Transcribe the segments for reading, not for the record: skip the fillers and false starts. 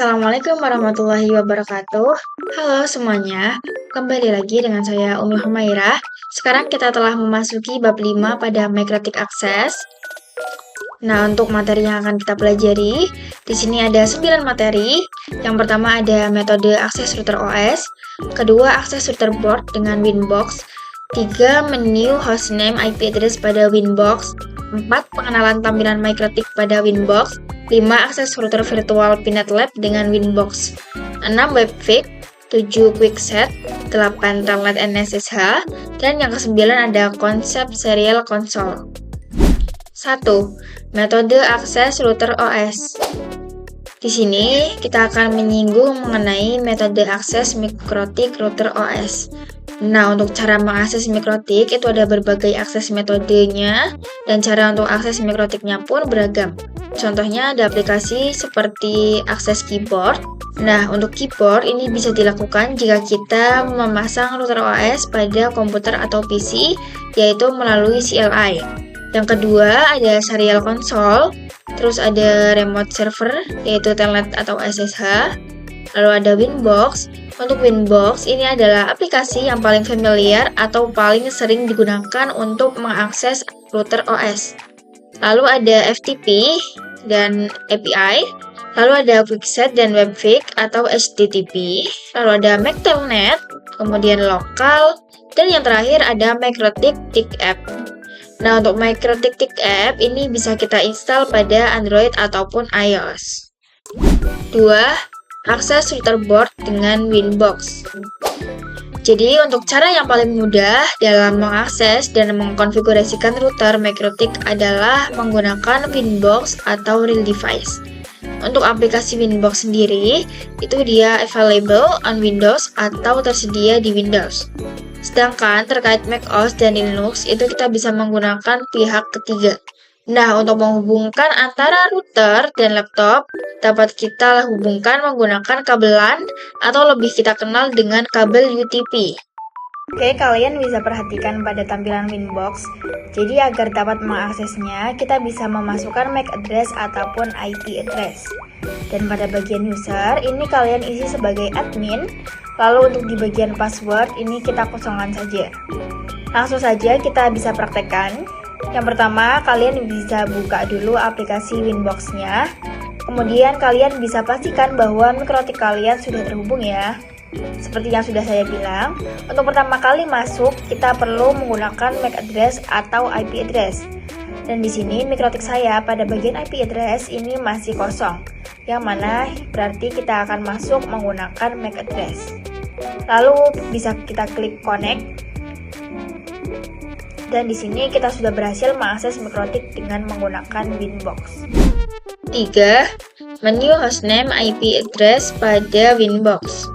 Assalamualaikum warahmatullahi wabarakatuh. Halo semuanya, kembali lagi dengan saya Umi Humairah. Sekarang kita telah memasuki bab 5 pada Magnetic Access. Nah, untuk materi yang akan kita pelajari, di sini ada 9 materi. Yang pertama ada metode akses router OS, kedua akses router board dengan Winbox, 3 menu hostname IP address pada Winbox, 4 pengenalan tampilan Magnetic pada Winbox, 5 akses router virtual Pinet Lab dengan Winbox, 6 webfig, 7 quickset, 8 telnet NSSH, dan yang ke-9 ada konsep serial console. 1. Metode akses router OS. Di sini kita akan menyinggung mengenai metode akses Mikrotik router OS. Nah, untuk cara mengakses Mikrotik itu ada berbagai akses metodenya, dan cara untuk akses Mikrotiknya pun beragam. Contohnya ada aplikasi seperti akses keyboard. Nah, untuk keyboard ini bisa dilakukan jika kita memasang router OS pada komputer atau PC, yaitu melalui CLI. Yang kedua ada serial console, terus ada remote server, yaitu telnet atau SSH, lalu ada Winbox. Untuk Winbox, ini adalah aplikasi yang paling familiar atau paling sering digunakan untuk mengakses router OS. Lalu ada FTP dan API, lalu ada quickset dan webfig atau HTTP, lalu ada Mac Telnet, kemudian lokal, dan yang terakhir ada Magnetic TIC App. Nah, untuk Magnetic TIC App ini bisa kita install pada Android ataupun iOS. 2. Akses router board dengan Winbox. Jadi, untuk cara yang paling mudah dalam mengakses dan mengkonfigurasikan router Magnetic adalah menggunakan Winbox atau Real Device. Untuk aplikasi Winbox sendiri, itu dia available on Windows atau tersedia di Windows. Sedangkan terkait macOS dan Linux, itu kita bisa menggunakan pihak ketiga. Nah, untuk menghubungkan antara router dan laptop, dapat kita hubungkan menggunakan kabel LAN atau lebih kita kenal dengan kabel UTP. Oke, kalian bisa perhatikan pada tampilan Winbox. Jadi agar dapat mengaksesnya, kita bisa memasukkan MAC address ataupun IP address. Dan pada bagian user, ini kalian isi sebagai admin. Lalu untuk di bagian password, ini kita kosongkan saja. Langsung saja kita bisa praktekkan. Yang pertama, kalian bisa buka dulu aplikasi Winbox-nya. Kemudian kalian bisa pastikan bahwa Mikrotik kalian sudah terhubung ya. Seperti yang sudah saya bilang, untuk pertama kali masuk, kita perlu menggunakan MAC address atau IP address. Dan di sini Mikrotik saya pada bagian IP address ini masih kosong, yang mana berarti kita akan masuk menggunakan MAC address. Lalu bisa kita klik connect. Dan di sini kita sudah berhasil mengakses Mikrotik dengan menggunakan Winbox. 3. Menu hostname IP address pada Winbox.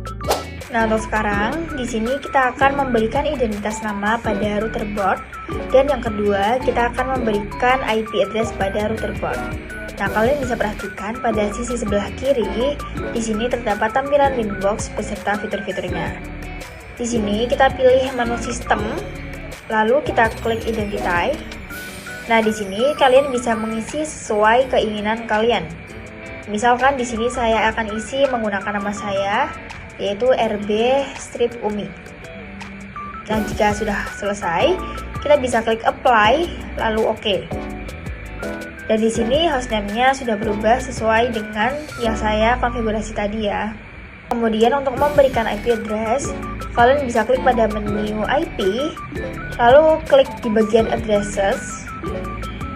Nah, untuk sekarang, di sini kita akan memberikan identitas nama pada router board, dan yang kedua, kita akan memberikan IP address pada router board. Nah, kalian bisa perhatikan pada sisi sebelah kiri, di sini terdapat tampilan Winbox beserta fitur-fiturnya. Di sini kita pilih menu sistem, lalu kita klik identify. Nah, di sini kalian bisa mengisi sesuai keinginan kalian. Misalkan di sini saya akan isi menggunakan nama saya, yaitu RB-Umi. Dan jika sudah selesai, kita bisa klik apply, lalu OK. Dan di sini hostname-nya sudah berubah sesuai dengan yang saya konfigurasi tadi ya. Kemudian untuk memberikan IP address, kalian bisa klik pada menu IP, lalu klik di bagian addresses.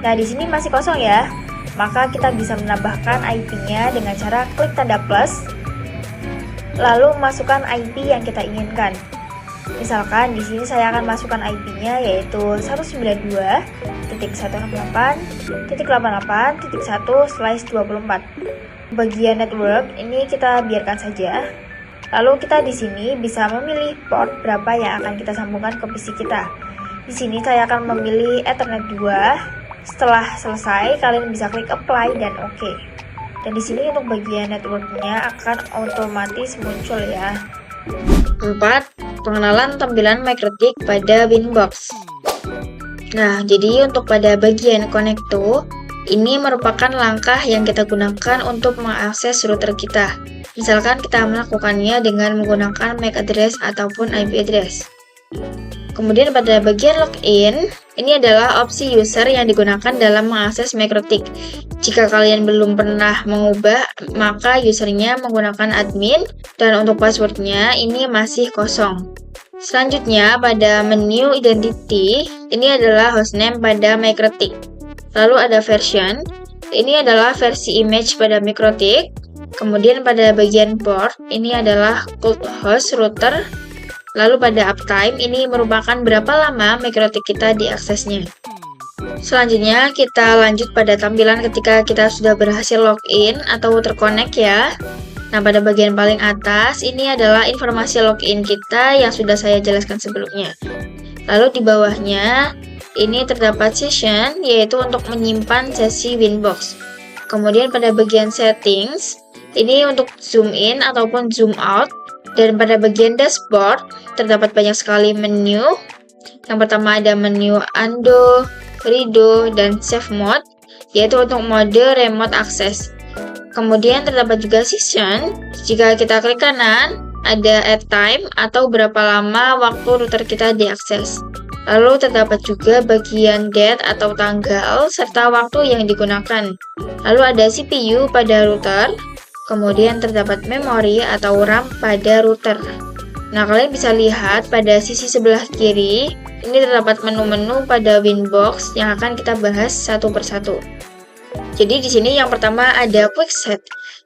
Nah, di sini masih kosong ya. Maka kita bisa menambahkan IP-nya dengan cara klik tanda plus, lalu masukkan IP yang kita inginkan. Misalkan di sini saya akan masukkan IP-nya yaitu 192.168.88.1/24. Bagian network ini kita biarkan saja. Lalu kita di sini bisa memilih port berapa yang akan kita sambungkan ke PC kita. Di sini saya akan memilih Ethernet 2. Setelah selesai, kalian bisa klik apply dan OK. Dan di sini untuk bagian networknya akan otomatis muncul ya. 4. Pengenalan tampilan Magnetic pada Winbox. Nah, jadi untuk pada bagian connect to, Ini merupakan langkah yang kita gunakan untuk mengakses router kita. Misalkan kita melakukannya dengan menggunakan MAC address ataupun IP address. Kemudian pada bagian login, ini adalah opsi user yang digunakan dalam mengakses Microtik. Jika kalian belum pernah mengubah, maka usernya menggunakan admin, dan untuk passwordnya ini masih kosong. Selanjutnya pada menu identity, ini adalah hostname pada Microtik. Lalu ada version, ini adalah versi image pada Microtik. Kemudian pada bagian port, ini adalah cold host router. Lalu pada uptime, ini merupakan berapa lama Microtik kita diaksesnya. Selanjutnya kita lanjut pada tampilan ketika kita sudah berhasil login atau terkonek ya. Nah, pada bagian paling atas, ini adalah informasi login kita yang sudah saya jelaskan sebelumnya. Lalu di bawahnya, ini terdapat session, yaitu untuk menyimpan sesi Winbox. Kemudian pada bagian settings, ini untuk zoom in ataupun zoom out. Dan pada bagian dashboard, terdapat banyak sekali menu. Yang pertama ada menu undo, redo, dan save mode, yaitu untuk mode remote access. Kemudian terdapat juga session. Jika kita klik kanan, ada add time atau berapa lama waktu router kita diakses. Lalu terdapat juga bagian date atau tanggal serta waktu yang digunakan. Lalu ada CPU pada router, kemudian terdapat memori atau RAM pada router. Nah, kalian bisa lihat pada sisi sebelah kiri, ini terdapat menu-menu pada Winbox yang akan kita bahas satu persatu. Jadi di sini yang pertama ada Quick Set,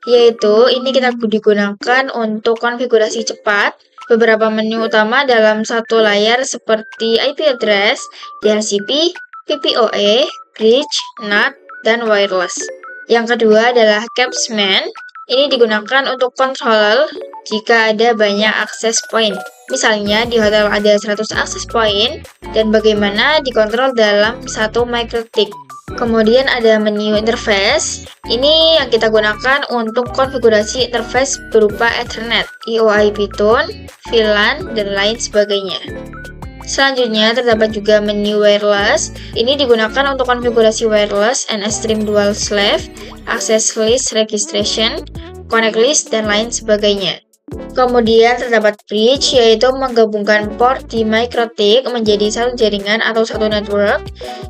yaitu ini kita digunakan untuk konfigurasi cepat beberapa menu utama dalam satu layar seperti IP address, DHCP, PPOE, bridge, NAT, dan wireless. Yang kedua adalah Capsman. Ini digunakan untuk controller jika ada banyak akses point. Misalnya di hotel ada 100 akses point dan bagaimana dikontrol dalam satu Microtik. Kemudian ada menu interface. Ini yang kita gunakan untuk konfigurasi interface berupa Ethernet, IOIP tone, VLAN, dan lain sebagainya. Selanjutnya terdapat juga menu wireless. Ini digunakan untuk konfigurasi wireless and extreme dual slave, access list registration, connect list, dan lain sebagainya. Kemudian terdapat bridge, yaitu menggabungkan port di Microtik menjadi satu jaringan atau satu network.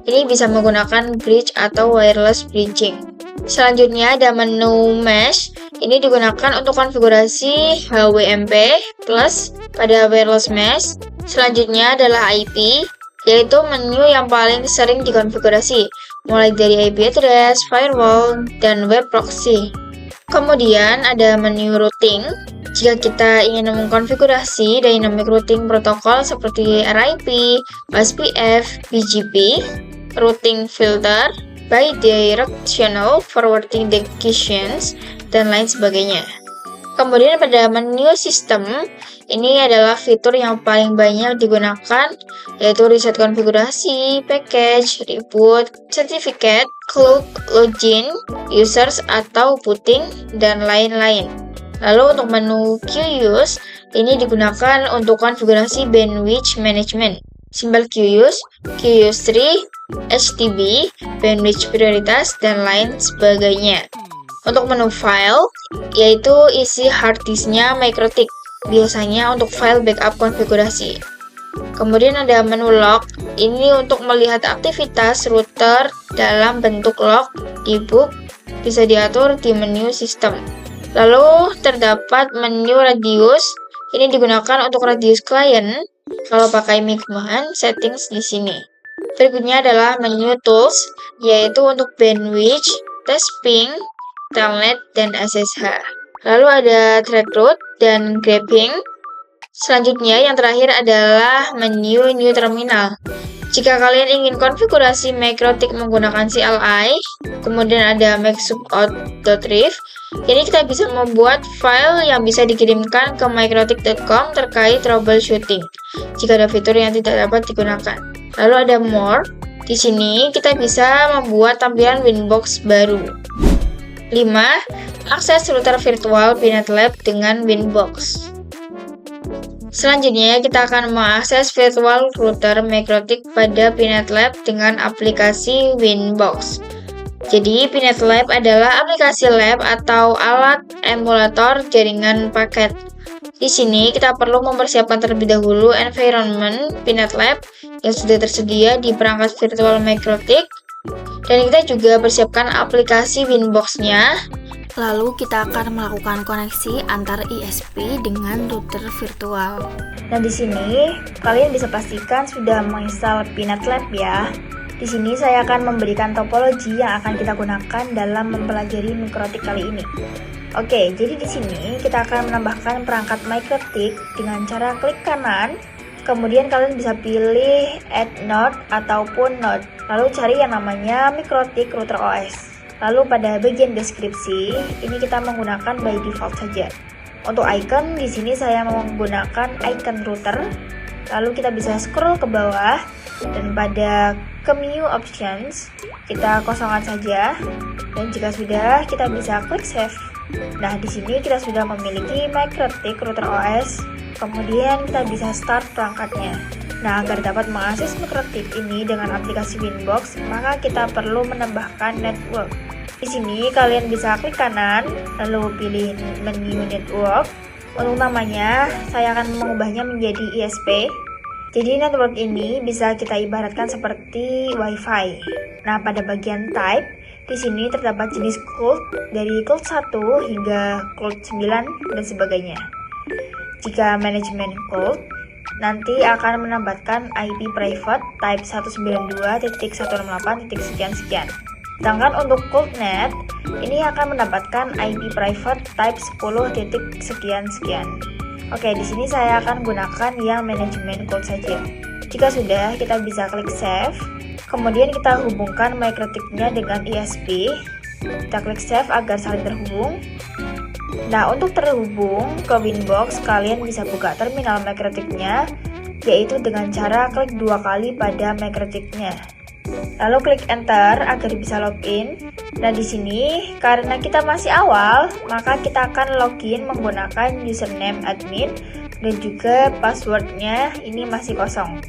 Ini bisa menggunakan bridge atau wireless bridging. Selanjutnya ada menu mesh. Ini digunakan untuk konfigurasi HWMP plus pada wireless mesh. Selanjutnya adalah IP, yaitu menu yang paling sering dikonfigurasi, mulai dari IP address, firewall, dan web proxy. Kemudian ada menu routing. Jika kita ingin mengkonfigurasi dynamic routing protokol seperti RIP, OSPF, BGP, routing filter, bidirectional forwarding decisions, dan lain sebagainya. Kemudian pada menu sistem, ini adalah fitur yang paling banyak digunakan, yaitu reset konfigurasi, package, reboot, certificate, cloud, login, users atau booting, dan lain-lain. Lalu untuk menu QUS, ini digunakan untuk konfigurasi bandwidth management, simbol QUS, QUS3, HTTP, bandwidth prioritas, dan lain sebagainya. Untuk menu file, yaitu isi hard disknya Microtik, biasanya untuk file backup konfigurasi. Kemudian ada menu log, ini untuk melihat aktivitas router dalam bentuk log di book, bisa diatur di menu sistem. Lalu terdapat menu radius, ini digunakan untuk radius client. Kalau pakai mic command, settings di sini. Berikutnya adalah menu tools, yaitu untuk bandwidth, test ping, telnet, dan SSH. Lalu ada track route dan grabbing. Selanjutnya yang terakhir adalah menu new terminal. Jika kalian ingin konfigurasi Microtik menggunakan CLI, kemudian ada maxsubout.rev, ini kita bisa membuat file yang bisa dikirimkan ke microtik.com terkait troubleshooting jika ada fitur yang tidak dapat digunakan. Lalu ada more. Di sini kita bisa membuat tampilan Winbox baru. 5. Akses router virtual PNetLab dengan Winbox. Selanjutnya, kita akan mengakses virtual router Microtik pada PNetLab dengan aplikasi Winbox. Jadi, Pinet Lab adalah aplikasi lab atau alat emulator jaringan paket. Di sini kita perlu mempersiapkan terlebih dahulu environment Pinet Lab yang sudah tersedia di perangkat virtual Microtik, dan kita juga persiapkan aplikasi Winbox-nya. Lalu kita akan melakukan koneksi antar ISP dengan router virtual. Nah, di sini kalian bisa pastikan sudah menginstal Pinet Lab ya. Di sini saya akan memberikan topologi yang akan kita gunakan dalam mempelajari Microtik kali ini. Oke, jadi di sini kita akan menambahkan perangkat Microtik dengan cara klik kanan. Kemudian kalian bisa pilih Add Node ataupun Node. Lalu cari yang namanya Microtik Router OS. Lalu pada bagian deskripsi, ini kita menggunakan by default saja. Untuk icon, di sini saya menggunakan icon router. Lalu kita bisa scroll ke bawah, dan pada ke menu options, kita kosongkan saja. Dan jika sudah, kita bisa klik save. Nah, di sini kita sudah memiliki Microtik Router OS. Kemudian kita bisa start perangkatnya. Nah, agar dapat mengakses Microtik ini dengan aplikasi Winbox, maka kita perlu menambahkan network. Di sini kalian bisa klik kanan, lalu pilih menu network. Untuk namanya, saya akan mengubahnya menjadi ISP. Jadi network ini bisa kita ibaratkan seperti WiFi. Nah, pada bagian type, di sini terdapat jenis cloud dari cloud 1 hingga cloud 9 dan sebagainya. Jika manajemen cloud, nanti akan menambahkan IP private type 192.168.sekian-sekian. Sedangkan untuk ColdNet, ini akan mendapatkan IP private type 10.sekian-sekian. Oke, di sini saya akan gunakan yang manajemen code saja. Jika sudah, kita bisa klik save. Kemudian kita hubungkan Microtiknya dengan ISP. Kita klik save agar saling terhubung. Nah, untuk terhubung ke Winbox, kalian bisa buka terminal Microtiknya, yaitu dengan cara klik 2 kali pada Microtiknya. Lalu klik enter agar bisa login. Nah, di sini karena kita masih awal, maka kita akan login menggunakan username admin dan juga passwordnya ini masih kosong.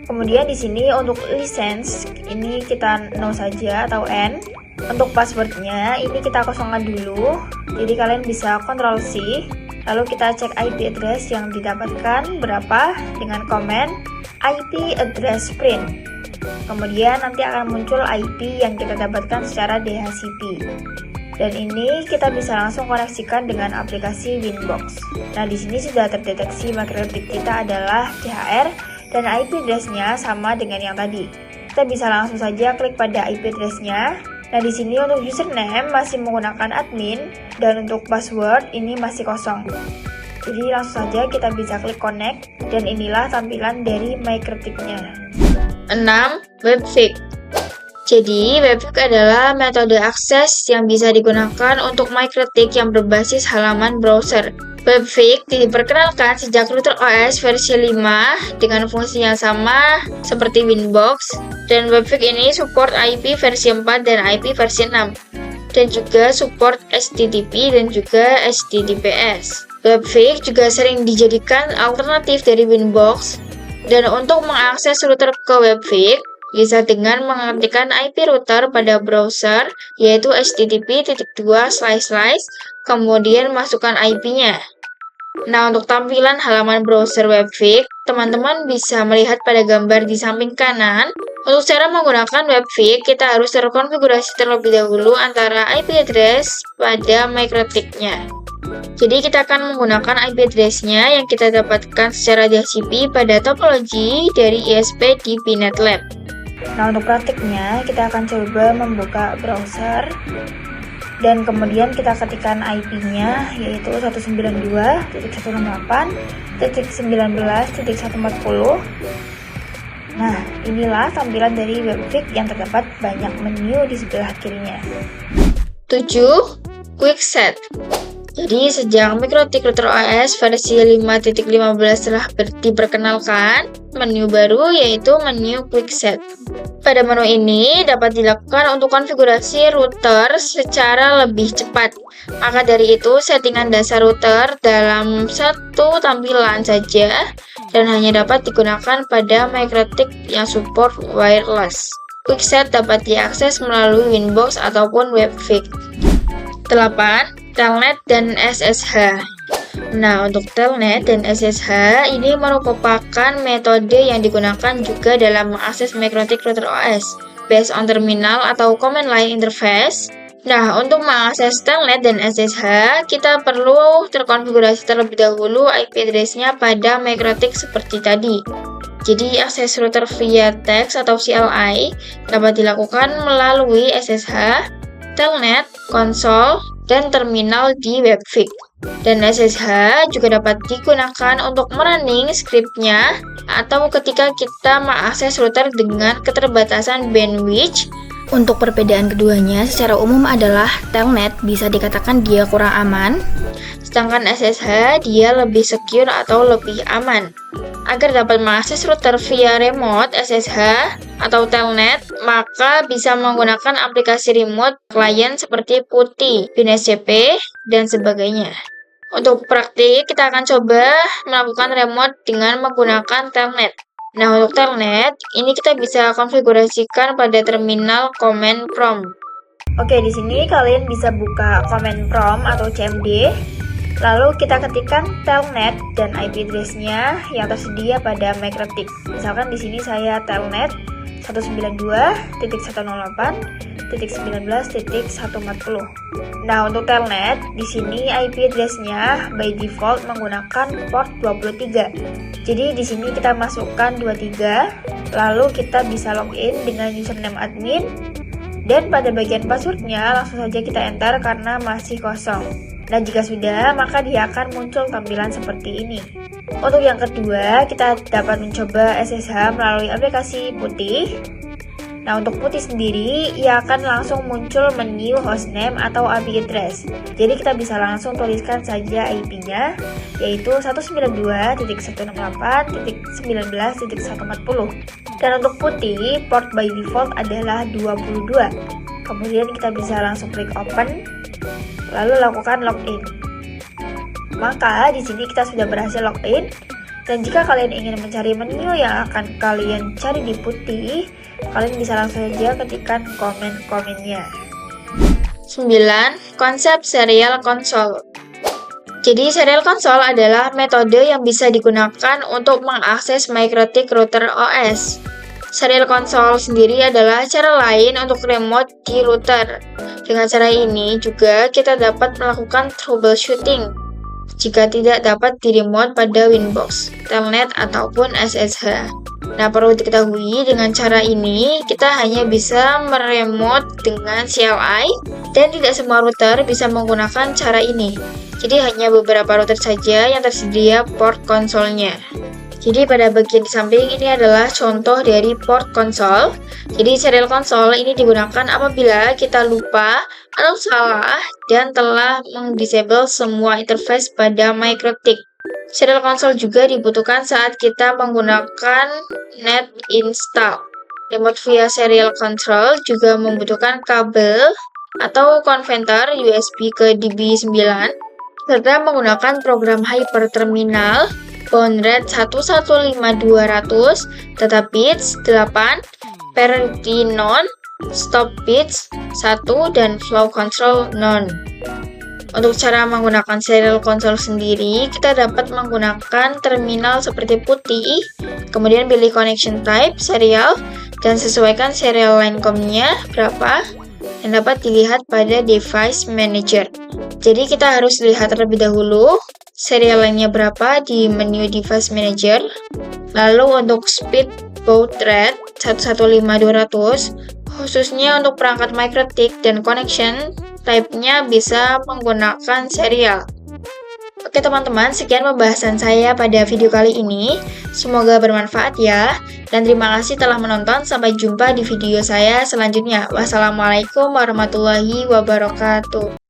Kemudian di sini untuk license ini kita no saja atau n. Untuk passwordnya ini kita kosongkan dulu. Jadi kalian bisa Ctrl C. Lalu kita cek IP address yang didapatkan berapa dengan komen IP address print. Kemudian nanti akan muncul IP yang kita dapatkan secara DHCP. Dan ini kita bisa langsung koneksikan dengan aplikasi Winbox. Nah, di sini sudah terdeteksi Microtik kita adalah CHR dan IP address-nya sama dengan yang tadi. Kita bisa langsung saja klik pada IP address-nya. Nah, di sini untuk username masih menggunakan admin dan untuk password ini masih kosong. Jadi langsung saja kita bisa klik connect dan inilah tampilan dari Microtik-nya. 6. Webfig. Jadi, Webfig adalah metode akses yang bisa digunakan untuk Microtik yang berbasis halaman browser. Webfig diperkenalkan sejak router OS versi 5 dengan fungsi yang sama seperti Winbox, dan Webfig ini support IP versi 4 dan IP versi 6, dan juga support HTTP dan juga HTTPS. Webfig juga sering dijadikan alternatif dari Winbox. Dan untuk mengakses router ke Webfig, bisa dengan mengetikkan IP router pada browser, yaitu http://, kemudian masukkan IP-nya. Nah, untuk tampilan halaman browser Webfig, teman-teman bisa melihat pada gambar di samping kanan. Untuk cara menggunakan Webfig, kita harus terkonfigurasi terlebih dahulu antara IP address pada Microtik-nya. Jadi kita akan menggunakan IP address-nya yang kita dapatkan secara DHCP pada topologi dari ISP di Pinet Lab. Nah, untuk praktiknya kita akan coba membuka browser dan kemudian kita ketikkan IP-nya yaitu 192.168.19.140. Nah, inilah tampilan dari Webfig yang terdapat banyak menu di sebelah kirinya. 7. Quick Set. Jadi, sejak Microtik Router OS versi 5.15 telah diperkenalkan menu baru yaitu menu Quick Set. Pada menu ini dapat dilakukan untuk konfigurasi router secara lebih cepat. Maka dari itu, settingan dasar router dalam satu tampilan saja dan hanya dapat digunakan pada Microtik yang support wireless. QuickSet dapat diakses melalui Winbox ataupun Webfig. 8. Telnet dan SSH. Nah, untuk Telnet dan SSH ini merupakan metode yang digunakan juga dalam mengakses MikroTik Router OS based on terminal atau command line interface. Nah, untuk mengakses Telnet dan SSH, kita perlu terkonfigurasi terlebih dahulu IP address-nya pada MikroTik seperti tadi. Jadi, akses router via text atau CLI dapat dilakukan melalui SSH, Telnet, konsol, dan terminal di Webfig. Dan SSH juga dapat digunakan untuk merunning scriptnya atau ketika kita mengakses router dengan keterbatasan bandwidth. Untuk perbedaan keduanya secara umum adalah Telnet bisa dikatakan dia kurang aman, sedangkan SSH dia lebih secure atau lebih aman. Agar dapat mengakses router via remote SSH atau Telnet, maka bisa menggunakan aplikasi remote klien seperti PuTTY, BNSCP, dan sebagainya. Untuk praktik, kita akan coba melakukan remote dengan menggunakan Telnet. Nah, untuk Telnet, ini kita bisa konfigurasikan pada terminal command prompt. Oke, di sini kalian bisa buka command prompt atau CMD. Lalu kita ketikkan Telnet dan IP address-nya yang tersedia pada MikroTik. Misalkan di sini saya Telnet 192.168.19.140. Nah, untuk Telnet di sini IP address-nya by default menggunakan port 23. Jadi di sini kita masukkan 23, lalu kita bisa login dengan username admin, dan pada bagian passwordnya langsung saja kita enter karena masih kosong. Nah, jika sudah, maka dia akan muncul tampilan seperti ini. Untuk yang kedua, kita dapat mencoba SSH melalui aplikasi PuTTY. Nah, untuk PuTTY sendiri, ia akan langsung muncul menu hostname atau IP address. Jadi kita bisa langsung tuliskan saja IP-nya, yaitu 192.168.19.140. Dan untuk PuTTY, port by default adalah 22. Kemudian kita bisa langsung klik open, lalu lakukan login. Maka di sini kita sudah berhasil login. Dan jika kalian ingin mencari menu yang akan kalian cari di PuTTY, kalian bisa langsung saja ketikkan komen-komennya. 9. Konsep serial console. Jadi serial console adalah metode yang bisa digunakan untuk mengakses MikroTik Router OS. Serial console sendiri adalah cara lain untuk remote di router. Dengan cara ini juga kita dapat melakukan troubleshooting jika tidak dapat di remote pada Winbox, Telnet, ataupun SSH. Nah, perlu diketahui dengan cara ini kita hanya bisa meremote dengan CLI dan tidak semua router bisa menggunakan cara ini. Jadi hanya beberapa router saja yang tersedia port konsolnya. Jadi pada bagian di samping ini adalah contoh dari port konsol. Jadi serial console ini digunakan apabila kita lupa atau salah dan telah mendisable semua interface pada MikroTik. Serial console juga dibutuhkan saat kita menggunakan net install. Remote via serial control juga membutuhkan kabel atau konverter USB ke DB9 serta menggunakan program hyperterminal bound rate 115.200, data bits 8, parity none, stop bits 1, dan flow control none. Untuk cara menggunakan serial console sendiri, kita dapat menggunakan terminal seperti PuTTY, kemudian pilih connection type, serial, dan sesuaikan serial line com-nya berapa, yang dapat dilihat pada device manager. Jadi kita harus lihat terlebih dahulu serial line-nya berapa di menu device manager. Lalu untuk speed baud rate 115.200, khususnya untuk perangkat MikroTik dan connection type-nya bisa menggunakan serial. Oke teman-teman, sekian pembahasan saya pada video kali ini. Semoga bermanfaat ya. Dan terima kasih telah menonton. Sampai jumpa di video saya selanjutnya. Wassalamualaikum warahmatullahi wabarakatuh.